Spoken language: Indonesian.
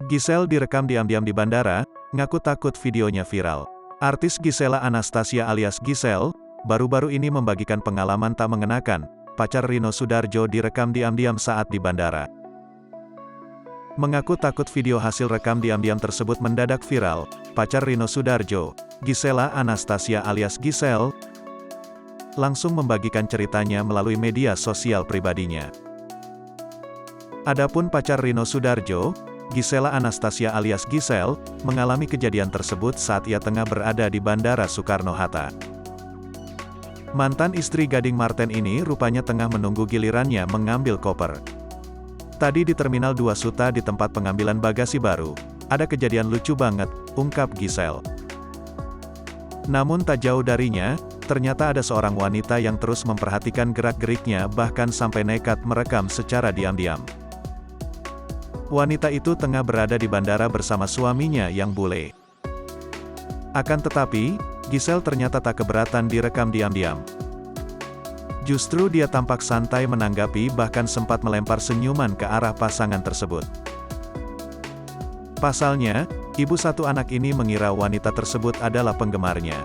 Giselle direkam diam-diam di bandara, ngaku takut videonya viral. Artis Gisela Anastasia alias Giselle, baru-baru ini membagikan pengalaman tak mengenakan. Pacar Rino Soedarjo direkam diam-diam saat di bandara. Mengaku takut video hasil rekam diam-diam tersebut mendadak viral, pacar Rino Soedarjo, Gisela Anastasia alias Giselle, langsung membagikan ceritanya melalui media sosial pribadinya. Adapun pacar Rino Soedarjo, Gisela Anastasia alias Giselle, mengalami kejadian tersebut saat ia tengah berada di Bandara Soekarno-Hatta. Mantan istri Gading Marten ini rupanya tengah menunggu gilirannya mengambil koper. Tadi di Terminal 2 Suta di tempat pengambilan bagasi baru, ada kejadian lucu banget, ungkap Giselle. Namun tak jauh darinya, ternyata ada seorang wanita yang terus memperhatikan gerak-geriknya bahkan sampai nekat merekam secara diam-diam. Wanita itu tengah berada di bandara bersama suaminya yang bule. Akan tetapi, Giselle ternyata tak keberatan direkam diam-diam. Justru dia tampak santai menanggapi bahkan sempat melempar senyuman ke arah pasangan tersebut. Pasalnya, ibu satu anak ini mengira wanita tersebut adalah penggemarnya.